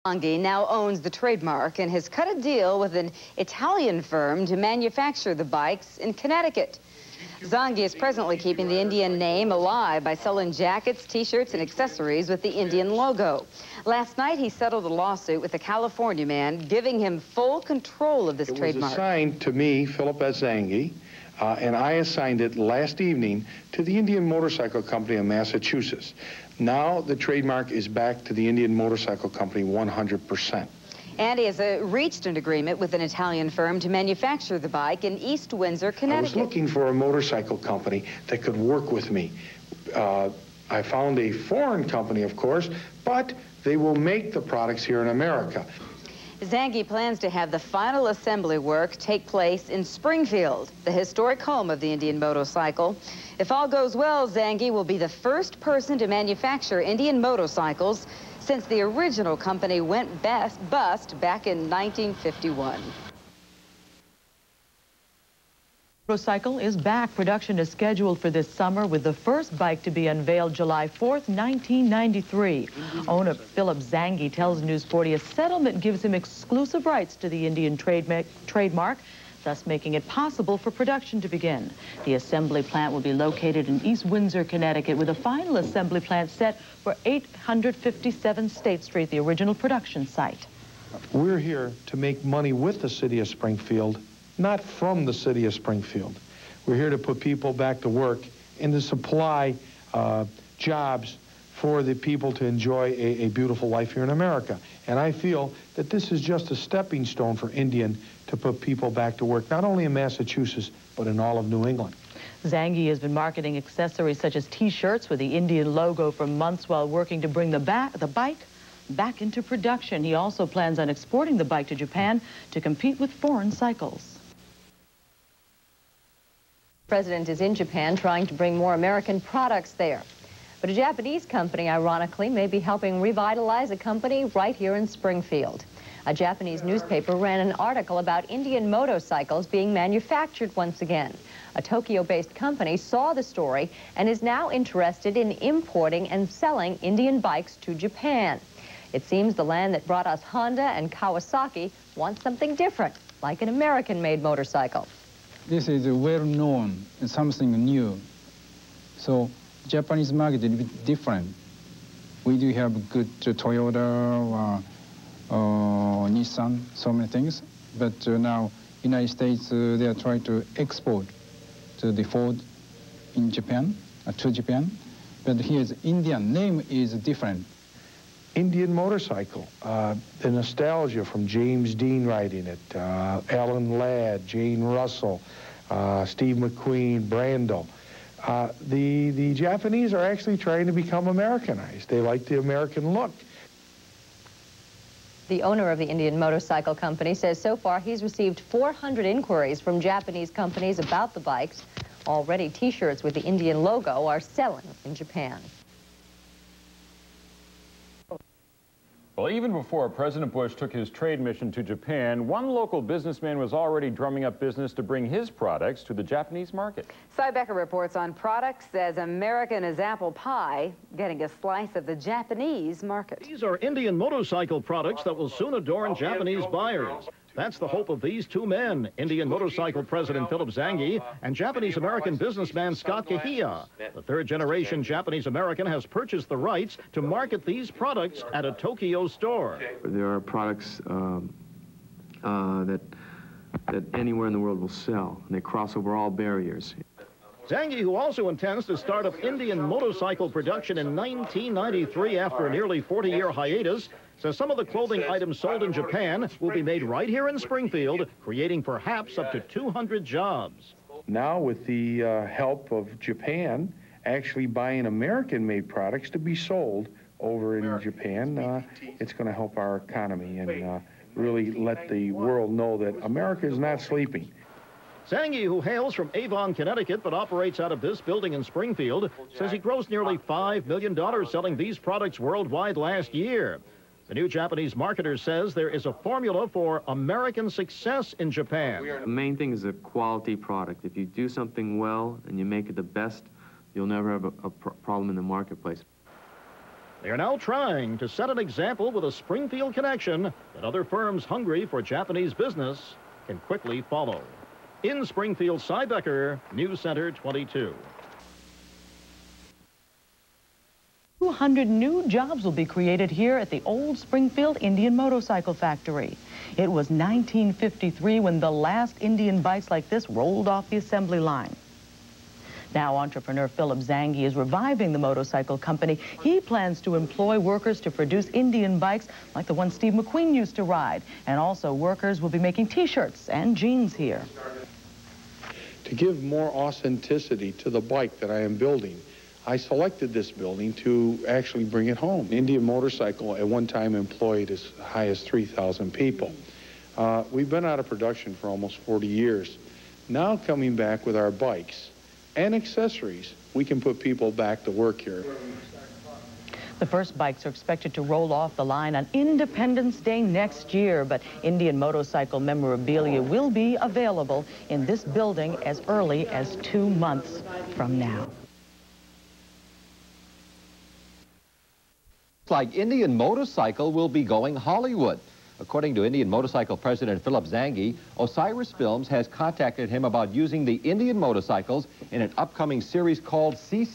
Zanghi now owns the trademark and has cut a deal with an Italian firm to manufacture the bikes in Connecticut. Zanghi is presently keeping the Indian name alive by selling jackets, T-shirts, and accessories with the Indian logo. Last night, he settled a lawsuit with a California man, giving him full control of this trademark. It was assigned to me, Philip S. Zanghi, and I assigned it last evening to the Indian Motorcycle Company in Massachusetts. Now the trademark is back to the Indian Motorcycle Company 100%. And he has reached an agreement with an Italian firm to manufacture the bike in East Windsor, Connecticut. I was looking for a motorcycle company that could work with me. I found a foreign company, of course, but they will make the products here in America. Zanghi plans to have the final assembly work take place in Springfield, the historic home of the Indian motorcycle. If all goes well, Zanghi will be the first person to manufacture Indian motorcycles since the original company went bust back in 1951. Motorcycle is back. Production is scheduled for this summer, with the first bike to be unveiled July 4th, 1993. Owner Philip Zanghi tells News 40 a settlement gives him exclusive rights to the Indian trademark, thus making it possible for production to begin. The assembly plant will be located in East Windsor, Connecticut, with a final assembly plant set for 857 State Street, the original production site. We're here to make money with the city of Springfield, not from the city of Springfield. We're here to put people back to work and to supply jobs for the people to enjoy a beautiful life here in America. And I feel that this is just a stepping stone for Indian to put people back to work, not only in Massachusetts, but in all of New England. Zanghi has been marketing accessories such as T-shirts with the Indian logo for months while working to bring the bike back into production. He also plans on exporting the bike to Japan to compete with foreign cycles. The president is in Japan trying to bring more American products there. But a Japanese company, ironically, may be helping revitalize a company right here in Springfield. A Japanese newspaper ran an article about Indian motorcycles being manufactured once again. A Tokyo-based company saw the story and is now interested in importing and selling Indian bikes to Japan. It seems the land that brought us Honda and Kawasaki wants something different, like an American-made motorcycle. This is well-known and something new. So Japanese market is a bit different. We do have good Toyota, Nissan, so many things. But now United States, they are trying to export to the Ford in Japan, to Japan. But here's Indian name is different. Indian motorcycle, the nostalgia from James Dean riding it, Alan Ladd, Jane Russell, Steve McQueen, Brando. The Japanese are actually trying to become Americanized. They like the American look. The owner of the Indian Motorcycle Company says so far he's received 400 inquiries from Japanese companies about the bikes. Already T-shirts with the Indian logo are selling in Japan. Well, even before President Bush took his trade mission to Japan, one local businessman was already drumming up business to bring his products to the Japanese market. Cy Becker reports on products as American as apple pie, getting a slice of the Japanese market. These are Indian motorcycle products that will soon adorn Japanese buyers. That's the hope of these two men, Indian Motorcycle President Philip Zanghi and Japanese-American businessman Scott Kahiya. The third-generation Japanese-American has purchased the rights to market these products at a Tokyo store. There are products that anywhere in the world will sell, and they cross over all barriers. Zanghi, who also intends to start up Indian motorcycle production in 1993 after a nearly 40-year hiatus, says some of the clothing items sold in Japan will be made right here in Springfield, creating perhaps up to 200 jobs. Now, with the help of Japan actually buying American-made products to be sold over in Japan, it's going to help our economy and really let the world know that America is not sleeping. Zanghi, who hails from Avon, Connecticut, but operates out of this building in Springfield, says he grossed nearly $5 million selling these products worldwide last year. The new Japanese marketer says there is a formula for American success in Japan. The main thing is a quality product. If you do something well and you make it the best, you'll never have a problem in the marketplace. They are now trying to set an example with a Springfield connection that other firms hungry for Japanese business can quickly follow. In Springfield, Cy Becker, News Center 22. 200 new jobs will be created here at the old Springfield Indian Motorcycle Factory. It was 1953 when the last Indian bikes like this rolled off the assembly line. Now entrepreneur Philip Zanghi is reviving the motorcycle company. He plans to employ workers to produce Indian bikes like the one Steve McQueen used to ride. And also workers will be making T-shirts and jeans here. To give more authenticity to the bike that I am building, I selected this building to actually bring it home. Indian Motorcycle at one time employed as high as 3,000 people. We've been out of production for almost 40 years. Now coming back with our bikes and accessories, we can put people back to work here. The first bikes are expected to roll off the line on Independence Day next year, but Indian Motorcycle memorabilia will be available in this building as early as 2 months from now. Like Indian Motorcycle will be going Hollywood. According to Indian Motorcycle President Philip Zanghi, Osiris Films has contacted him about using the Indian motorcycles in an upcoming series called CC.